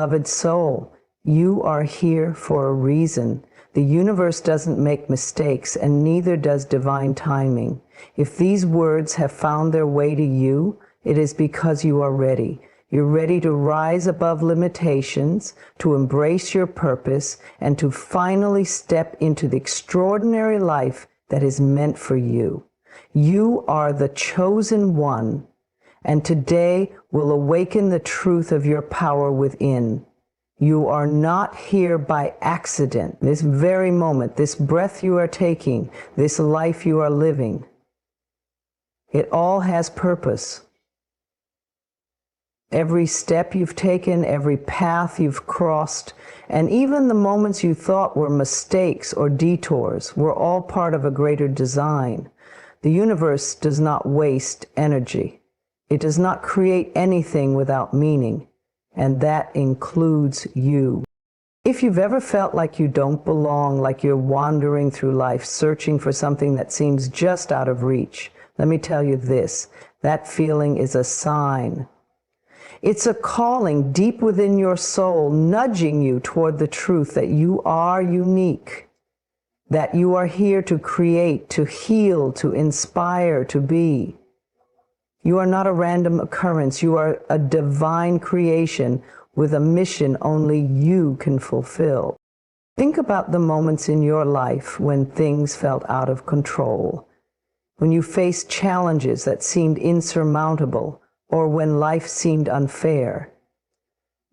beloved soul, you are here for a reason. The universe doesn't make mistakes, and neither does divine timing. If these words have found their way to you, it is because you are ready. You're ready to rise above limitations, to embrace your purpose, and to finally step into the extraordinary life that is meant for you. You are the chosen one, and today will awaken the truth of your power within. You are not here by accident. This very moment, this breath you are taking, this life you are living, it all has purpose. Every step you've taken, every path you've crossed, and even the moments you thought were mistakes or detours were all part of a greater design. The universe does not waste energy. It does not create anything without meaning, and that includes you. If you've ever felt like you don't belong, like you're wandering through life searching for something that seems just out of reach, let me tell you this, that feeling is a sign. It's a calling deep within your soul, nudging you toward the truth that you are unique, that you are here to create, to heal, to inspire, to be. You are not a random occurrence. You are a divine creation with a mission only you can fulfill. Think about the moments in your life when things felt out of control, when you faced challenges that seemed insurmountable, or when life seemed unfair.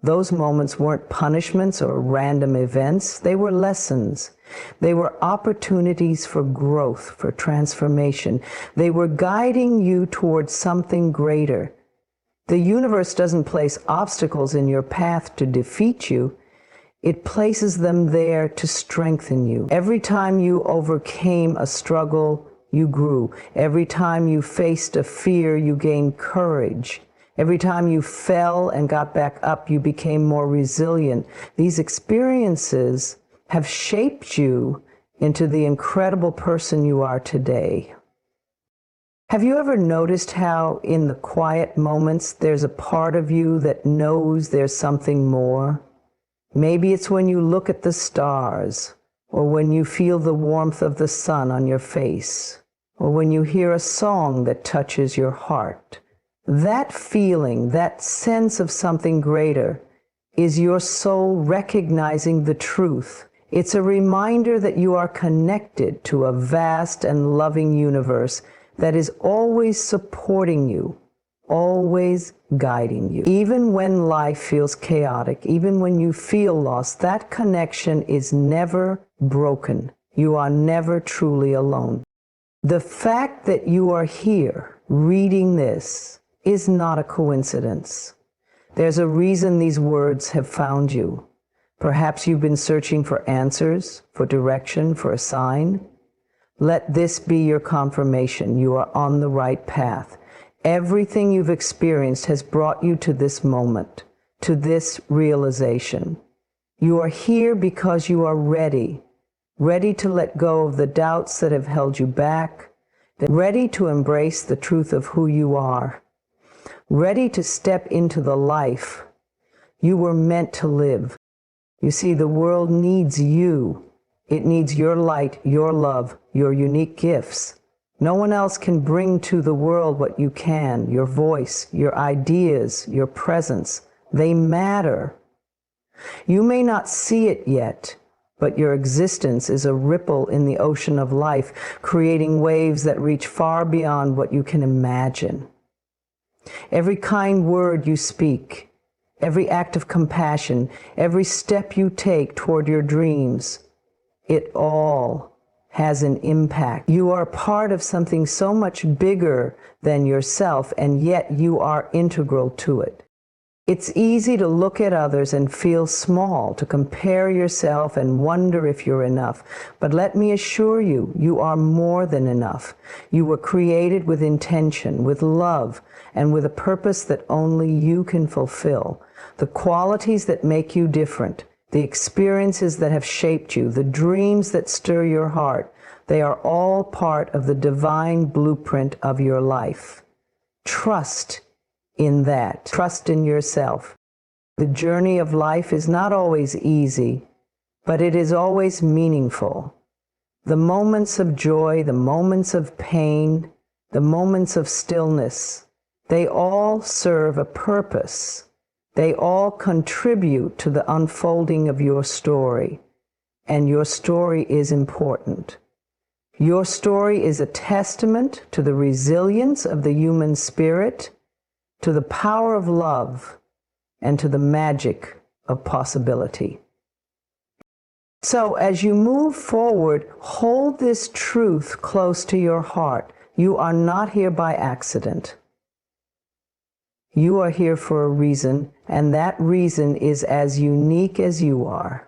Those moments weren't punishments or random events. They were lessons. They were opportunities for growth, for transformation. They were guiding you towards something greater. The universe doesn't place obstacles in your path to defeat you. It places them there to strengthen you. Every time you overcame a struggle, you grew. Every time you faced a fear, you gained courage. Every time you fell and got back up, you became more resilient. These experiences have shaped you into the incredible person you are today. Have you ever noticed how in the quiet moments there's a part of you that knows there's something more? Maybe it's when you look at the stars, or when you feel the warmth of the sun on your face, or when you hear a song that touches your heart. That feeling, that sense of something greater, is your soul recognizing the truth. It's a reminder that you are connected to a vast and loving universe that is always supporting you, always guiding you. Even when life feels chaotic, even when you feel lost, that connection is never broken. You are never truly alone. The fact that you are here reading this is not a coincidence. There's a reason these words have found you. Perhaps you've been searching for answers, for direction, for a sign. Let this be your confirmation. You are on the right path. Everything you've experienced has brought you to this moment, to this realization. You are here because you are ready to let go of the doubts that have held you back, ready to embrace the truth of who you are, ready to step into the life you were meant to live. You see, the world needs you. It needs your light, your love, your unique gifts. No one else can bring to the world what you can, your voice, your ideas, your presence. They matter. You may not see it yet, but your existence is a ripple in the ocean of life, creating waves that reach far beyond what you can imagine. Every kind word you speak, every act of compassion, every step you take toward your dreams, it all has an impact. You are part of something so much bigger than yourself, and yet you are integral to it. It's easy to look at others and feel small, to compare yourself and wonder if you're enough. But let me assure you, you are more than enough. You were created with intention, with love, and with a purpose that only you can fulfill. The qualities that make you different, the experiences that have shaped you, the dreams that stir your heart, they are all part of the divine blueprint of your life. Trust in that. Trust in yourself. The journey of life is not always easy, but it is always meaningful. The moments of joy, the moments of pain, the moments of stillness, they all serve a purpose. They all contribute to the unfolding of your story, and your story is important. Your story is a testament to the resilience of the human spirit, to the power of love, and to the magic of possibility. So as you move forward, hold this truth close to your heart. You are not here by accident. You are here for a reason, and that reason is as unique as you are.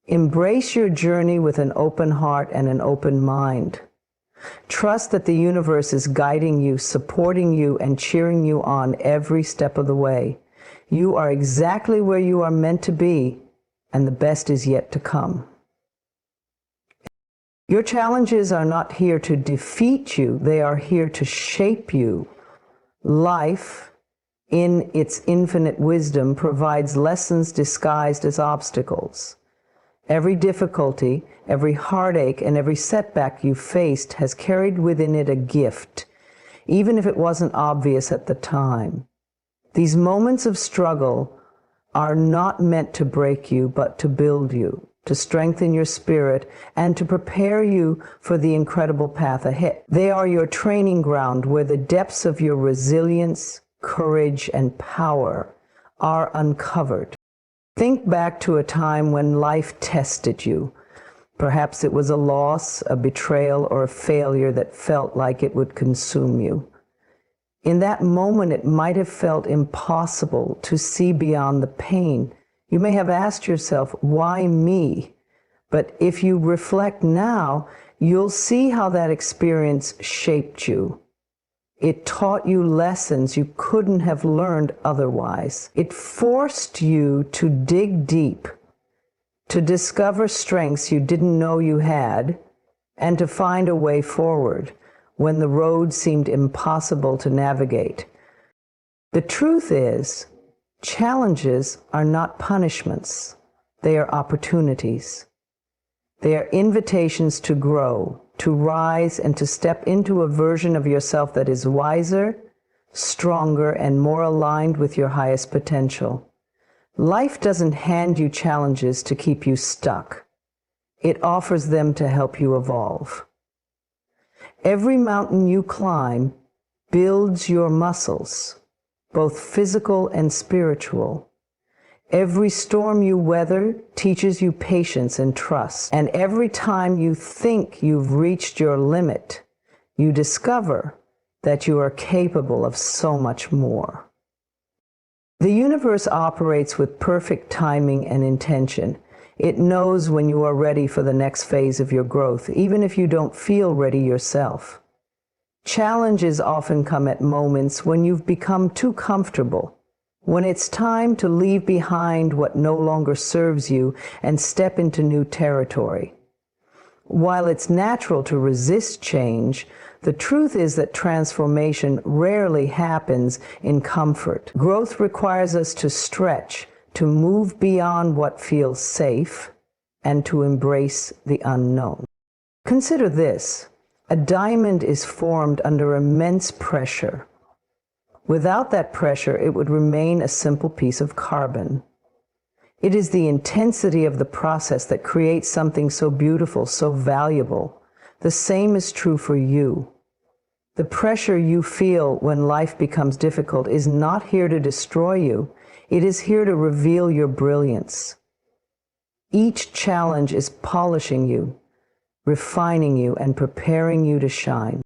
Embrace your journey with an open heart and an open mind. Trust that the universe is guiding you, supporting you, and cheering you on every step of the way. You are exactly where you are meant to be, and the best is yet to come. Your challenges are not here to defeat you, they are here to shape you. Life, in its infinite wisdom, provides lessons disguised as obstacles. Every difficulty, every heartache, and every setback you faced has carried within it a gift, even if it wasn't obvious at the time. These moments of struggle are not meant to break you, but to build you, to strengthen your spirit, and to prepare you for the incredible path ahead. They are your training ground where the depths of your resilience, courage, and power are uncovered. Think back to a time when life tested you. Perhaps it was a loss, a betrayal, or a failure that felt like it would consume you. In that moment, it might have felt impossible to see beyond the pain. You may have asked yourself, why me? But if you reflect now, you'll see how that experience shaped you. It taught you lessons you couldn't have learned otherwise. It forced you to dig deep, to discover strengths you didn't know you had, and to find a way forward when the road seemed impossible to navigate. The truth is, challenges are not punishments. They are opportunities. They are invitations to grow, to rise, and to step into a version of yourself that is wiser, stronger, and more aligned with your highest potential. Life doesn't hand you challenges to keep you stuck. It offers them to help you evolve. Every mountain you climb builds your muscles, both physical and spiritual. Every storm you weather teaches you patience and trust. And every time you think you've reached your limit, you discover that you are capable of so much more. The universe operates with perfect timing and intention. It knows when you are ready for the next phase of your growth, even if you don't feel ready yourself. Challenges often come at moments when you've become too comfortable, when it's time to leave behind what no longer serves you and step into new territory. While it's natural to resist change, the truth is that transformation rarely happens in comfort. Growth requires us to stretch, to move beyond what feels safe, and to embrace the unknown. Consider this: a diamond is formed under immense pressure. Without that pressure, it would remain a simple piece of carbon. It is the intensity of the process that creates something so beautiful, so valuable. The same is true for you. The pressure you feel when life becomes difficult is not here to destroy you. It is here to reveal your brilliance. Each challenge is polishing you, refining you, and preparing you to shine.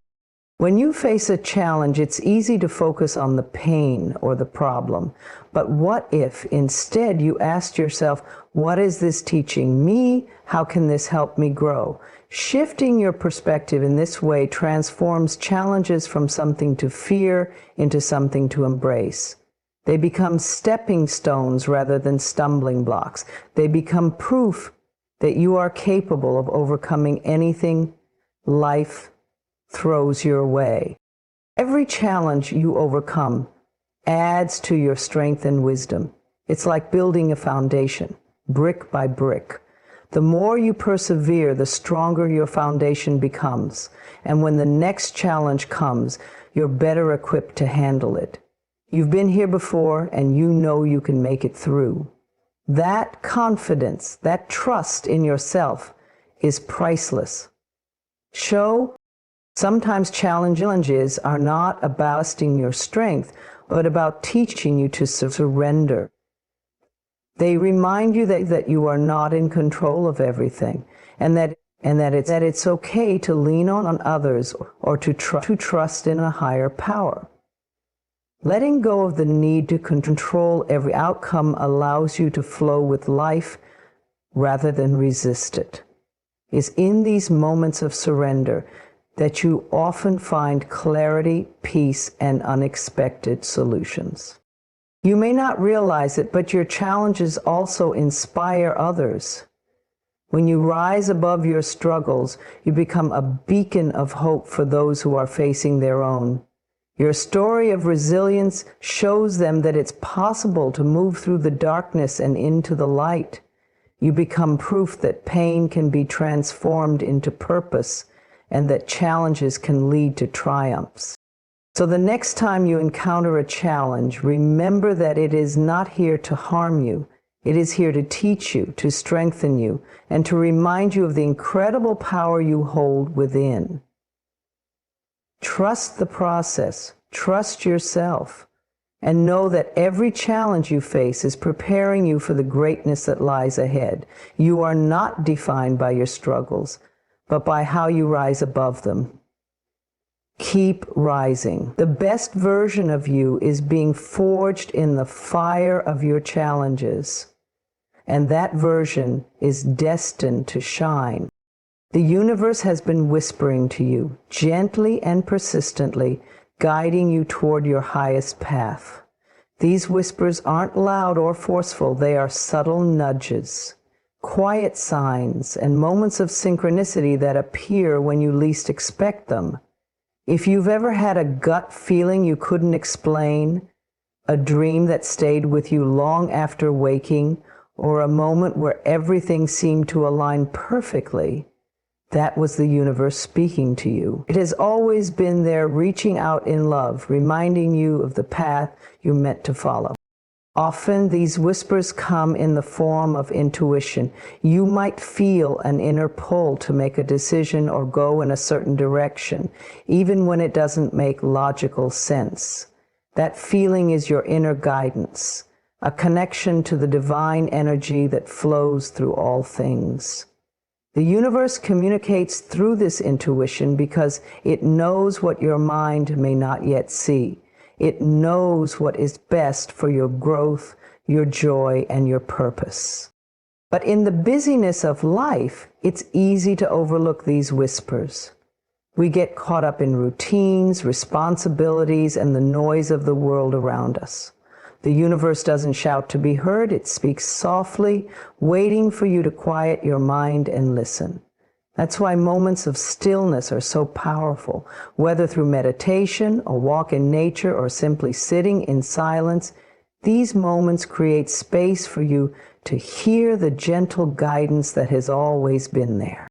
When you face a challenge, it's easy to focus on the pain or the problem. But what if instead you asked yourself, what is this teaching me? How can this help me grow? Shifting your perspective in this way transforms challenges from something to fear into something to embrace. They become stepping stones rather than stumbling blocks. They become proof that you are capable of overcoming anything life throws your way. Every challenge you overcome adds to your strength and wisdom. It's like building a foundation, brick by brick. The more you persevere, the stronger your foundation becomes. And when the next challenge comes, you're better equipped to handle it. You've been here before, and you know you can make it through. That confidence, that trust in yourself is priceless. Sometimes challenges are not about testing your strength, but about teaching you to surrender. They remind you that you are not in control of everything, and that it's okay to lean on others or to trust in a higher power. Letting go of the need to control every outcome allows you to flow with life rather than resist it. It's in these moments of surrender that you often find clarity, peace, and unexpected solutions. You may not realize it, but your challenges also inspire others. When you rise above your struggles, you become a beacon of hope for those who are facing their own. Your story of resilience shows them that it's possible to move through the darkness and into the light. You become proof that pain can be transformed into purpose and that challenges can lead to triumphs. So the next time you encounter a challenge, remember that it is not here to harm you. It is here to teach you, to strengthen you, and to remind you of the incredible power you hold within. Trust the process, trust yourself, and know that every challenge you face is preparing you for the greatness that lies ahead. You are not defined by your struggles, but by how you rise above them. Keep rising. The best version of you is being forged in the fire of your challenges, and that version is destined to shine. The universe has been whispering to you, gently and persistently, guiding you toward your highest path. These whispers aren't loud or forceful, they are subtle nudges, quiet signs, and moments of synchronicity that appear when you least expect them. If you've ever had a gut feeling you couldn't explain, a dream that stayed with you long after waking, or a moment where everything seemed to align perfectly, that was the universe speaking to you. It has always been there, reaching out in love, reminding you of the path you're meant to follow. Often these whispers come in the form of intuition. You might feel an inner pull to make a decision or go in a certain direction, even when it doesn't make logical sense. That feeling is your inner guidance, a connection to the divine energy that flows through all things. The universe communicates through this intuition because it knows what your mind may not yet see. It knows what is best for your growth, your joy, and your purpose. But in the busyness of life, it's easy to overlook these whispers. We get caught up in routines, responsibilities, and the noise of the world around us. The universe doesn't shout to be heard, it speaks softly, waiting for you to quiet your mind and listen. That's why moments of stillness are so powerful. Whether through meditation, a walk in nature, or simply sitting in silence, these moments create space for you to hear the gentle guidance that has always been there.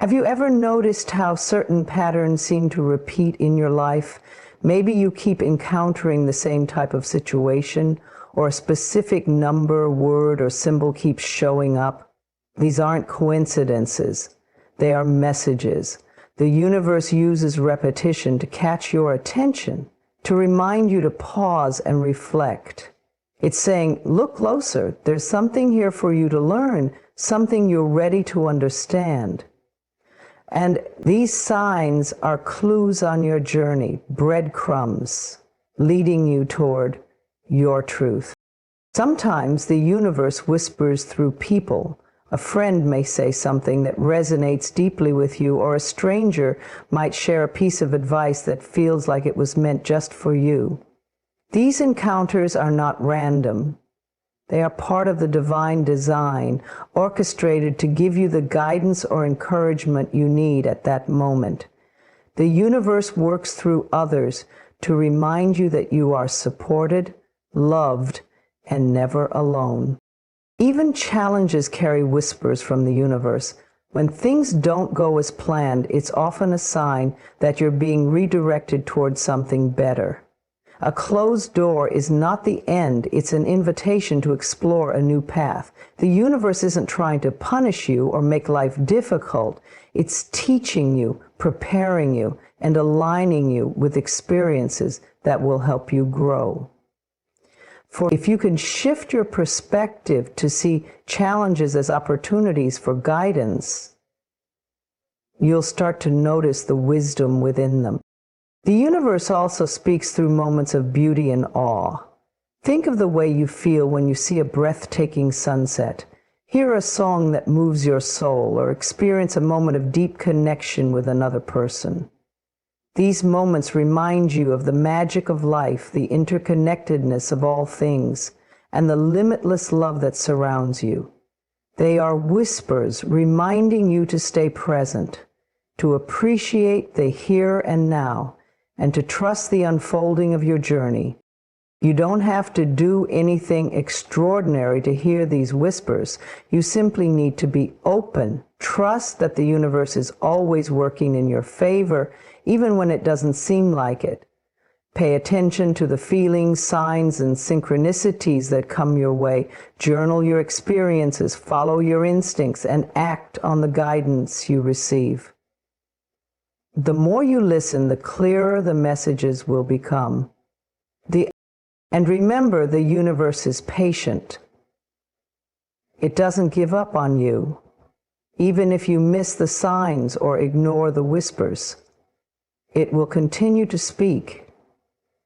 Have you ever noticed how certain patterns seem to repeat in your life? Maybe you keep encountering the same type of situation, or a specific number, word, or symbol keeps showing up. These aren't coincidences. They are messages. The universe uses repetition to catch your attention, to remind you to pause and reflect. It's saying, look closer. There's something here for you to learn, something you're ready to understand. And these signs are clues on your journey, breadcrumbs, leading you toward your truth. Sometimes the universe whispers through people. A friend may say something that resonates deeply with you, or a stranger might share a piece of advice that feels like it was meant just for you. These encounters are not random. They are part of the divine design, orchestrated to give you the guidance or encouragement you need at that moment. The universe works through others to remind you that you are supported, loved, and never alone. Even challenges carry whispers from the universe. When things don't go as planned, it's often a sign that you're being redirected towards something better. A closed door is not the end, it's an invitation to explore a new path. The universe isn't trying to punish you or make life difficult. It's teaching you, preparing you, and aligning you with experiences that will help you grow. For if you can shift your perspective to see challenges as opportunities for guidance, you'll start to notice the wisdom within them. The universe also speaks through moments of beauty and awe. Think of the way you feel when you see a breathtaking sunset, hear a song that moves your soul, or experience a moment of deep connection with another person. These moments remind you of the magic of life, the interconnectedness of all things, and the limitless love that surrounds you. They are whispers reminding you to stay present, to appreciate the here and now, and to trust the unfolding of your journey. You don't have to do anything extraordinary to hear these whispers. You simply need to be open. Trust that the universe is always working in your favor, even when it doesn't seem like it. Pay attention to the feelings, signs, and synchronicities that come your way. Journal your experiences, follow your instincts, and act on the guidance you receive. The more you listen, the clearer the messages will become. And remember, the universe is patient. It doesn't give up on you, even if you miss the signs or ignore the whispers. It will continue to speak,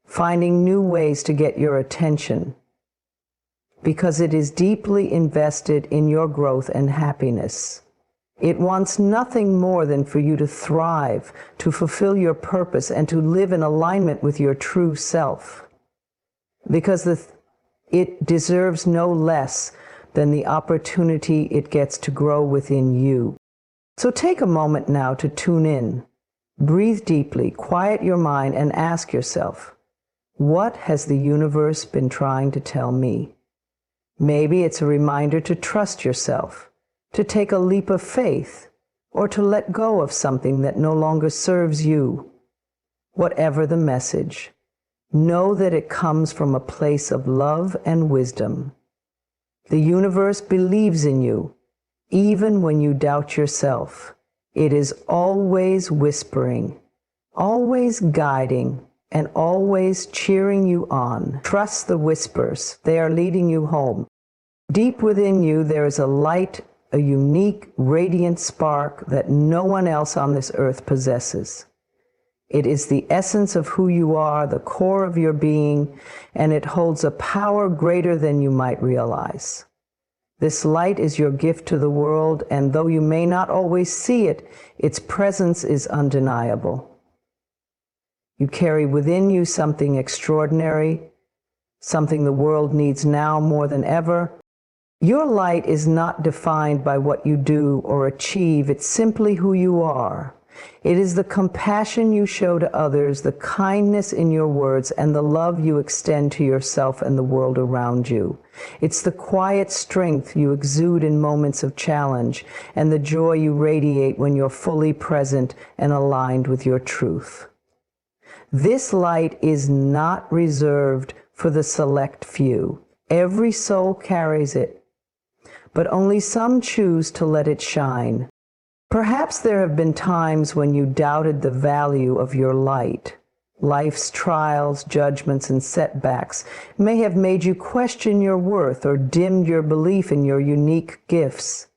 finding new ways to get your attention, because it is deeply invested in your growth and happiness. It wants nothing more than for you to thrive, to fulfill your purpose, and to live in alignment with your true self. Because it deserves no less than the opportunity it gets to grow within you. So take a moment now to tune in. Breathe deeply, quiet your mind, and ask yourself, what has the universe been trying to tell me? Maybe it's a reminder to trust yourself, to take a leap of faith, or to let go of something that no longer serves you. Whatever the message, know that it comes from a place of love and wisdom. The universe believes in you, even when you doubt yourself. It is always whispering, always guiding, and always cheering you on. Trust the whispers. They are leading you home. Deep within you, there is a light, a unique, radiant spark that no one else on this earth possesses. It is the essence of who you are, the core of your being, and it holds a power greater than you might realize. This light is your gift to the world, and though you may not always see it, its presence is undeniable. You carry within you something extraordinary, something the world needs now more than ever. Your light is not defined by what you do or achieve. It's simply who you are. It is the compassion you show to others, the kindness in your words, and the love you extend to yourself and the world around you. It's the quiet strength you exude in moments of challenge, and the joy you radiate when you're fully present and aligned with your truth. This light is not reserved for the select few. Every soul carries it, but only some choose to let it shine. Perhaps there have been times when you doubted the value of your light. Life's trials, judgments, and setbacks may have made you question your worth or dimmed your belief in your unique gifts.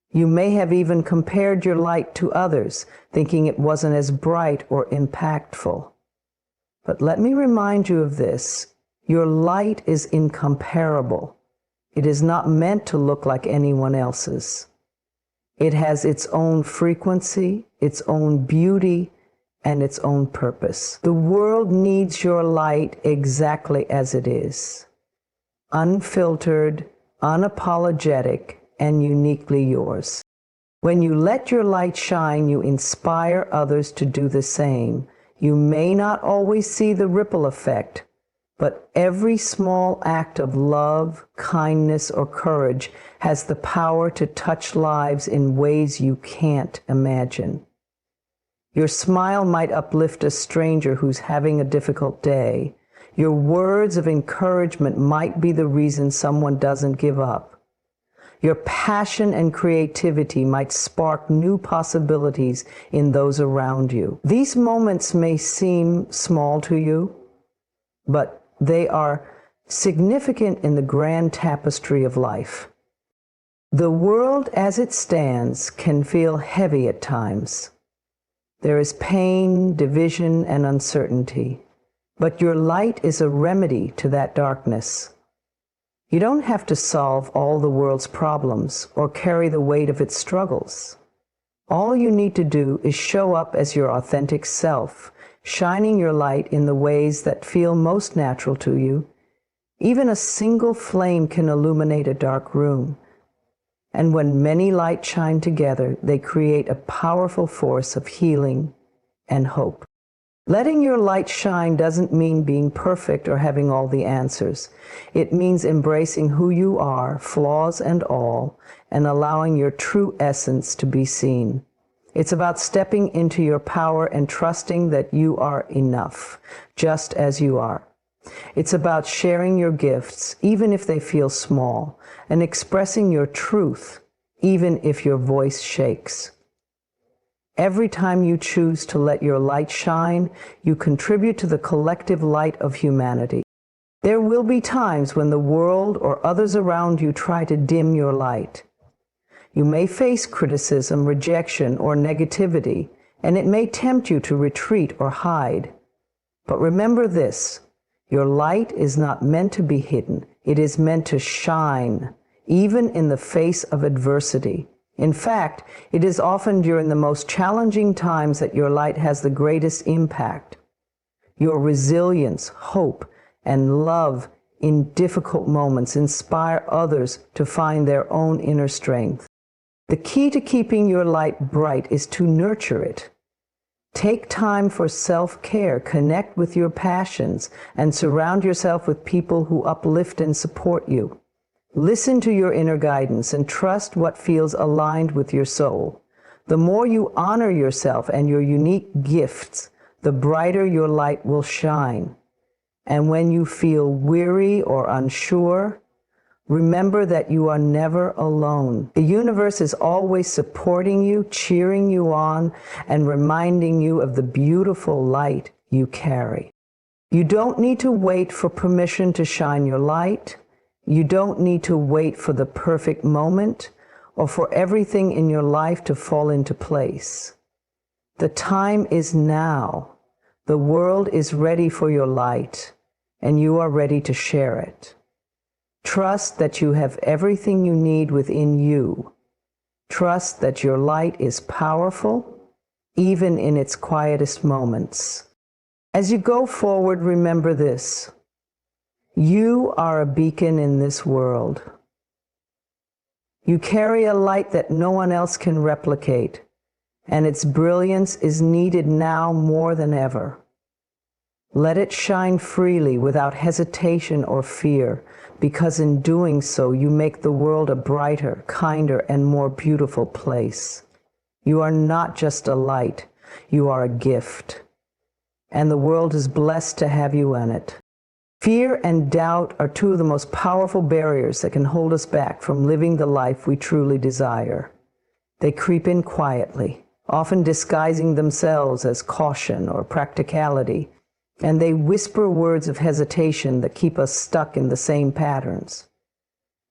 You may have even compared your light to others, thinking it wasn't as bright or impactful. But let me remind you of this. Your light is incomparable. It is not meant to look like anyone else's. It has its own frequency, its own beauty, and its own purpose. The world needs your light exactly as it is. Unfiltered, unapologetic, and uniquely yours. When you let your light shine, you inspire others to do the same. You may not always see the ripple effect, But every small act of love, kindness, or courage has the power to touch lives in ways you can't imagine. Your smile might uplift a stranger who's having a difficult day. Your words of encouragement might be the reason someone doesn't give up. Your passion and creativity might spark new possibilities in those around you. These moments may seem small to you, but they are significant in the grand tapestry of life. The world as it stands can feel heavy at times. There is pain, division, and uncertainty, but your light is a remedy to that darkness. You don't have to solve all the world's problems or carry the weight of its struggles. All you need to do is show up as your authentic self, shining your light in the ways that feel most natural to you. Even a single flame can illuminate a dark room. And when many lights shine together, they create a powerful force of healing and hope. Letting your light shine doesn't mean being perfect or having all the answers. It means embracing who you are, flaws and all, and allowing your true essence to be seen. It's about stepping into your power and trusting that you are enough, just as you are. It's about sharing your gifts, even if they feel small, and expressing your truth, even if your voice shakes. Every time you choose to let your light shine, you contribute to the collective light of humanity. There will be times when the world or others around you try to dim your light. You may face criticism, rejection, or negativity, and it may tempt you to retreat or hide. But remember this, your light is not meant to be hidden. It is meant to shine, even in the face of adversity. In fact, it is often during the most challenging times that your light has the greatest impact. Your resilience, hope, and love in difficult moments inspire others to find their own inner strength. The key to keeping your light bright is to nurture it. Take time for self-care, connect with your passions, and surround yourself with people who uplift and support you. Listen to your inner guidance and trust what feels aligned with your soul. The more you honor yourself and your unique gifts, the brighter your light will shine. And when you feel weary or unsure, remember that you are never alone. The universe is always supporting you, cheering you on, and reminding you of the beautiful light you carry. You don't need to wait for permission to shine your light. You don't need to wait for the perfect moment or for everything in your life to fall into place. The time is now. The world is ready for your light, and you are ready to share it. Trust that you have everything you need within you. Trust that your light is powerful, even in its quietest moments. As you go forward, remember this. You are a beacon in this world. You carry a light that no one else can replicate, and its brilliance is needed now more than ever. Let it shine freely without hesitation or fear, because in doing so you make the world a brighter, kinder, and more beautiful place. You are not just a light, you are a gift, and the world is blessed to have you in it. Fear and doubt are two of the most powerful barriers that can hold us back from living the life we truly desire. They creep in quietly, often disguising themselves as caution or practicality, and they whisper words of hesitation that keep us stuck in the same patterns.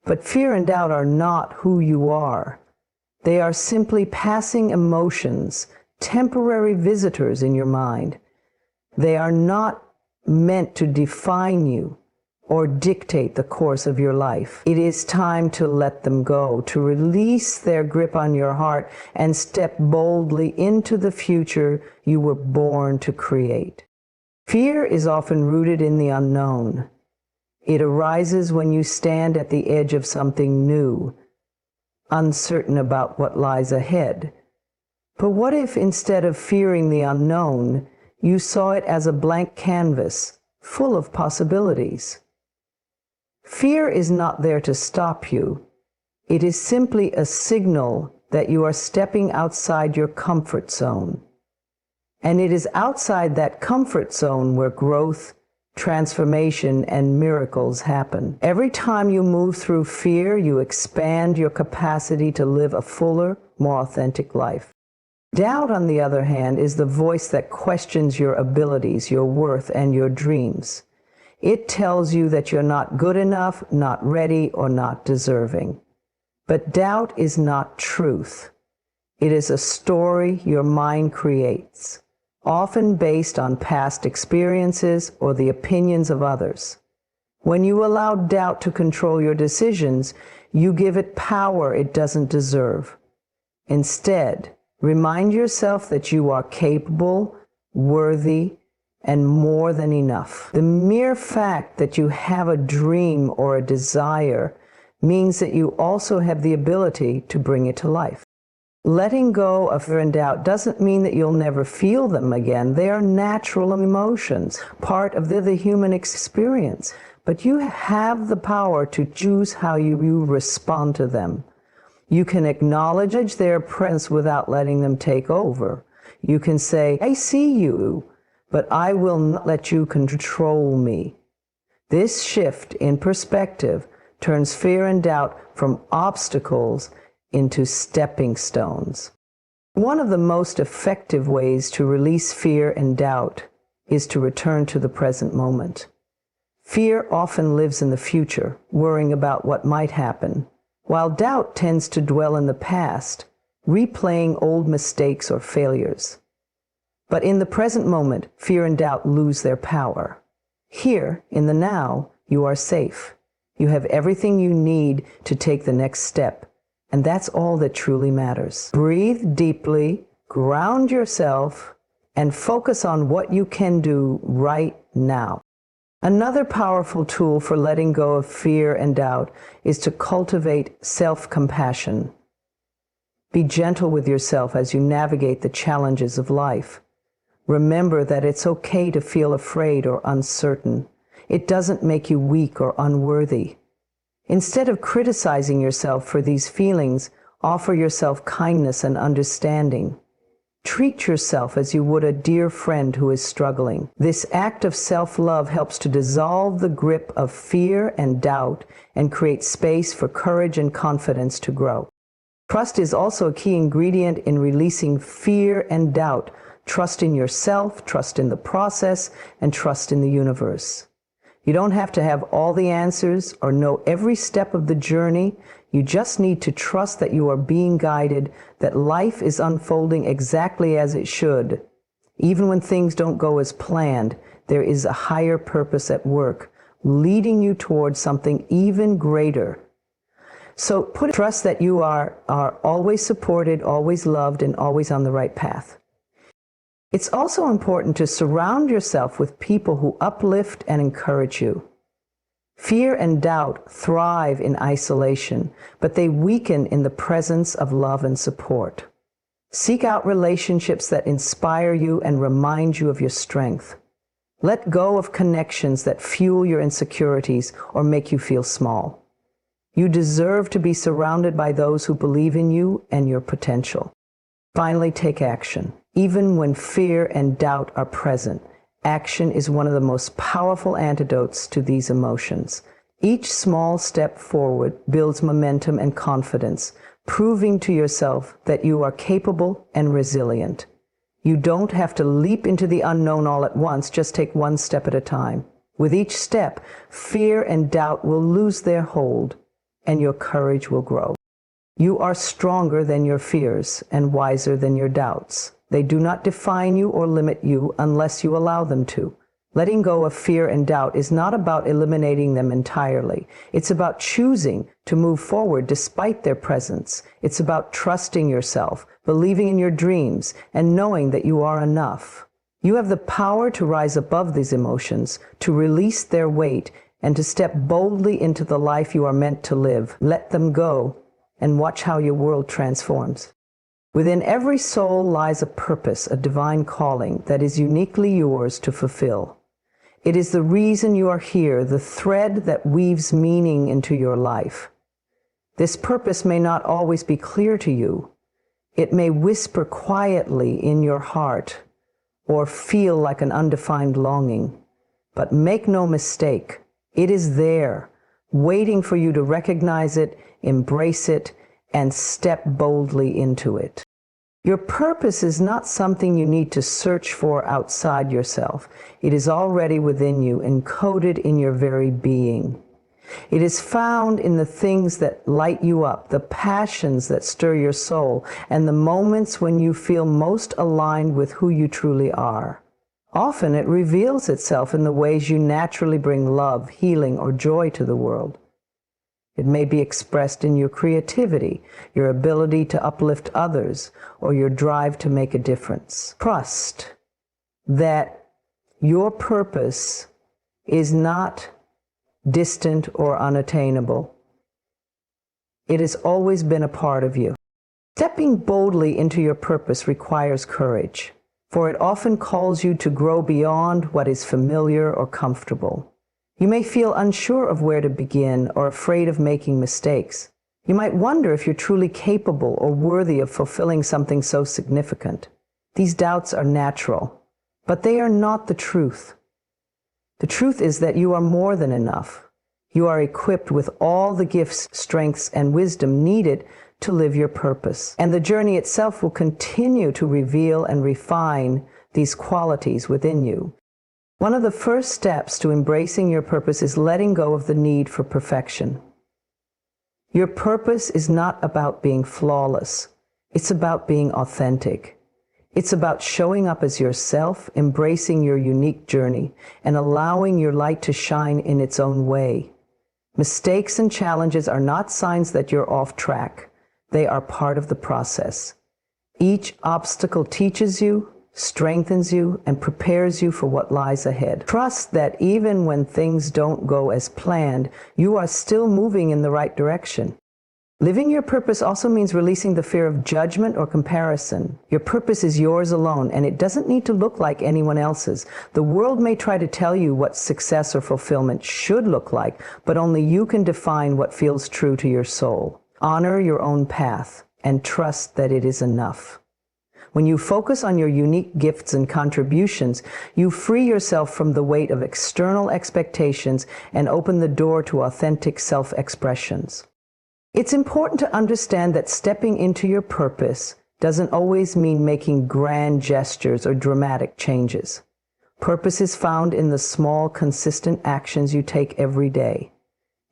But fear and doubt are not who you are. They are simply passing emotions, temporary visitors in your mind. They are not meant to define you or dictate the course of your life. It is time to let them go, to release their grip on your heart and step boldly into the future you were born to create. Fear is often rooted in the unknown. It arises when you stand at the edge of something new, uncertain about what lies ahead. But what if instead of fearing the unknown, you saw it as a blank canvas, full of possibilities. Fear is not there to stop you. It is simply a signal that you are stepping outside your comfort zone. And it is outside that comfort zone where growth, transformation, and miracles happen. Every time you move through fear, you expand your capacity to live a fuller, more authentic life. Doubt, on the other hand, is the voice that questions your abilities, your worth, and your dreams. It tells you that you're not good enough, not ready, or not deserving. But doubt is not truth. It is a story your mind creates, often based on past experiences or the opinions of others. When you allow doubt to control your decisions, you give it power it doesn't deserve. Instead, remind yourself that you are capable, worthy, and more than enough. The mere fact that you have a dream or a desire means that you also have the ability to bring it to life. Letting go of fear and doubt doesn't mean that you'll never feel them again. They are natural emotions, part of the human experience. But you have the power to choose how you respond to them. You can acknowledge their presence without letting them take over. You can say, I see you, but I will not let you control me. This shift in perspective turns fear and doubt from obstacles into stepping stones. One of the most effective ways to release fear and doubt is to return to the present moment. Fear often lives in the future, worrying about what might happen, while doubt tends to dwell in the past, replaying old mistakes or failures. But in the present moment, fear and doubt lose their power. Here, in the now, you are safe. You have everything you need to take the next step, and that's all that truly matters. Breathe deeply, ground yourself, and focus on what you can do right now. Another powerful tool for letting go of fear and doubt is to cultivate self-compassion. Be gentle with yourself as you navigate the challenges of life. Remember that it's okay to feel afraid or uncertain. It doesn't make you weak or unworthy. Instead of criticizing yourself for these feelings, offer yourself kindness and understanding. Treat yourself as you would a dear friend who is struggling. This act of self-love helps to dissolve the grip of fear and doubt and create space for courage and confidence to grow. Trust is also a key ingredient in releasing fear and doubt. Trust in yourself, trust in the process, and trust in the universe. You don't have to have all the answers or know every step of the journey. You just need to trust that you are being guided, that life is unfolding exactly as it should. Even when things don't go as planned, there is a higher purpose at work, leading you towards something even greater. So trust that you are always supported, always loved, and always on the right path. It's also important to surround yourself with people who uplift and encourage you. Fear and doubt thrive in isolation, but they weaken in the presence of love and support. Seek out relationships that inspire you and remind you of your strength. Let go of connections that fuel your insecurities or make you feel small. You deserve to be surrounded by those who believe in you and your potential. Finally, take action. Even when fear and doubt are present, action is one of the most powerful antidotes to these emotions. Each small step forward builds momentum and confidence, proving to yourself that you are capable and resilient. You don't have to leap into the unknown all at once, just take one step at a time. With each step, fear and doubt will lose their hold, and your courage will grow. You are stronger than your fears and wiser than your doubts. They do not define you or limit you unless you allow them to. Letting go of fear and doubt is not about eliminating them entirely. It's about choosing to move forward despite their presence. It's about trusting yourself, believing in your dreams, and knowing that you are enough. You have the power to rise above these emotions, to release their weight, and to step boldly into the life you are meant to live. Let them go and watch how your world transforms. Within every soul lies a purpose, a divine calling that is uniquely yours to fulfill. It is the reason you are here, the thread that weaves meaning into your life. This purpose may not always be clear to you. It may whisper quietly in your heart or feel like an undefined longing. But make no mistake, it is there, waiting for you to recognize it, embrace it, and step boldly into it. Your purpose is not something you need to search for outside yourself. It is already within you, encoded in your very being. It is found in the things that light you up, the passions that stir your soul, and the moments when you feel most aligned with who you truly are. Often it reveals itself in the ways you naturally bring love, healing, or joy to the world. It may be expressed in your creativity, your ability to uplift others, or your drive to make a difference. Trust that your purpose is not distant or unattainable. It has always been a part of you. Stepping boldly into your purpose requires courage, for it often calls you to grow beyond what is familiar or comfortable. You may feel unsure of where to begin or afraid of making mistakes. You might wonder if you're truly capable or worthy of fulfilling something so significant. These doubts are natural, but they are not the truth. The truth is that you are more than enough. You are equipped with all the gifts, strengths, and wisdom needed to live your purpose. And the journey itself will continue to reveal and refine these qualities within you. One of the first steps to embracing your purpose is letting go of the need for perfection. Your purpose is not about being flawless. It's about being authentic. It's about showing up as yourself, embracing your unique journey, and allowing your light to shine in its own way. Mistakes and challenges are not signs that you're off track. They are part of the process. Each obstacle teaches you, strengthens you, and prepares you for what lies ahead. Trust that even when things don't go as planned, you are still moving in the right direction. Living your purpose also means releasing the fear of judgment or comparison. Your purpose is yours alone, and it doesn't need to look like anyone else's. The world may try to tell you what success or fulfillment should look like, but only you can define what feels true to your soul. Honor your own path and trust that it is enough. When you focus on your unique gifts and contributions, you free yourself from the weight of external expectations and open the door to authentic self-expressions. It's important to understand that stepping into your purpose doesn't always mean making grand gestures or dramatic changes. Purpose is found in the small, consistent actions you take every day.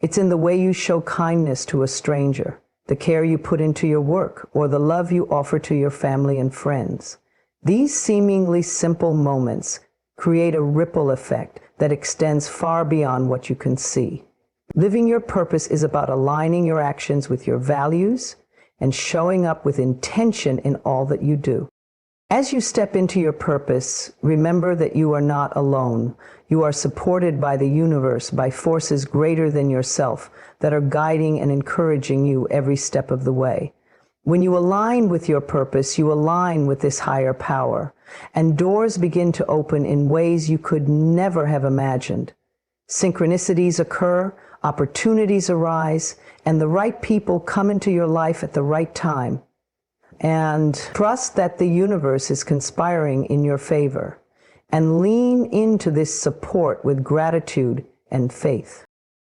It's in the way you show kindness to a stranger, the care you put into your work, or the love you offer to your family and friends. These seemingly simple moments create a ripple effect that extends far beyond what you can see. Living your purpose is about aligning your actions with your values and showing up with intention in all that you do. As you step into your purpose, remember that you are not alone. You are supported by the universe, by forces greater than yourself that are guiding and encouraging you every step of the way. When you align with your purpose, you align with this higher power, and doors begin to open in ways you could never have imagined. Synchronicities occur, opportunities arise, and the right people come into your life at the right time. And trust that the universe is conspiring in your favor, and lean into this support with gratitude and faith.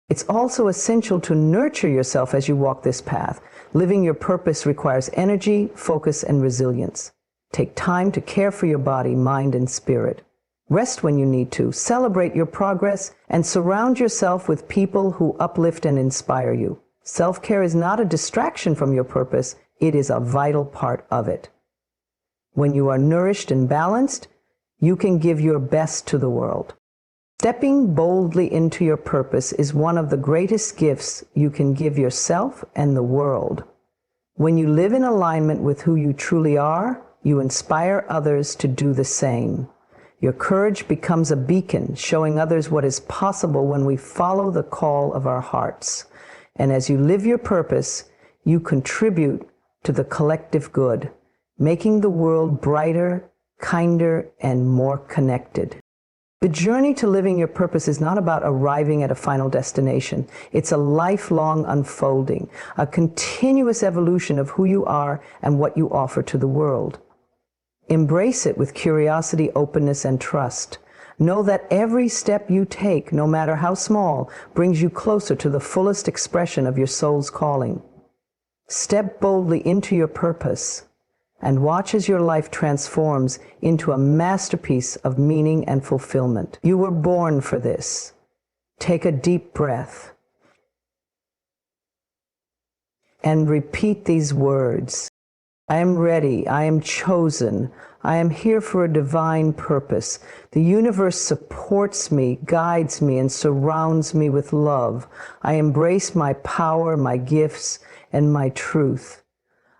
It's also essential to nurture yourself as you walk this path. Living your purpose requires energy, focus, and resilience. Take time to care for your body, mind, and spirit. Rest when you need to, celebrate your progress, and surround yourself with people who uplift and inspire you. Self-care is not a distraction from your purpose, it is a vital part of it. When you are nourished and balanced, you can give your best to the world. Stepping boldly into your purpose is one of the greatest gifts you can give yourself and the world. When you live in alignment with who you truly are, you inspire others to do the same. Your courage becomes a beacon, showing others what is possible when we follow the call of our hearts. And as you live your purpose, you contribute to the collective good, making the world brighter, kinder, and more connected. The journey to living your purpose is not about arriving at a final destination. It's a lifelong unfolding, a continuous evolution of who you are and what you offer to the world. Embrace it with curiosity, openness, and trust. Know that every step you take, no matter how small, brings you closer to the fullest expression of your soul's calling. Step boldly into your purpose and watch as your life transforms into a masterpiece of meaning and fulfillment. You were born for this. Take a deep breath and repeat these words. I am ready. I am chosen. I am here for a divine purpose. The universe supports me, guides me, and surrounds me with love. I embrace my power, my gifts, and my truth.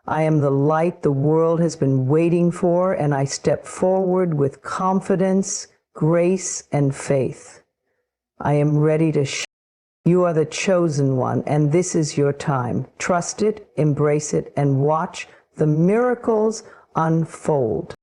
I am the light the world has been waiting for, and I step forward with confidence, grace, and faith. I am ready to shine. You are the chosen one, and this is your time. Trust it, embrace it, and watch the miracles unfold.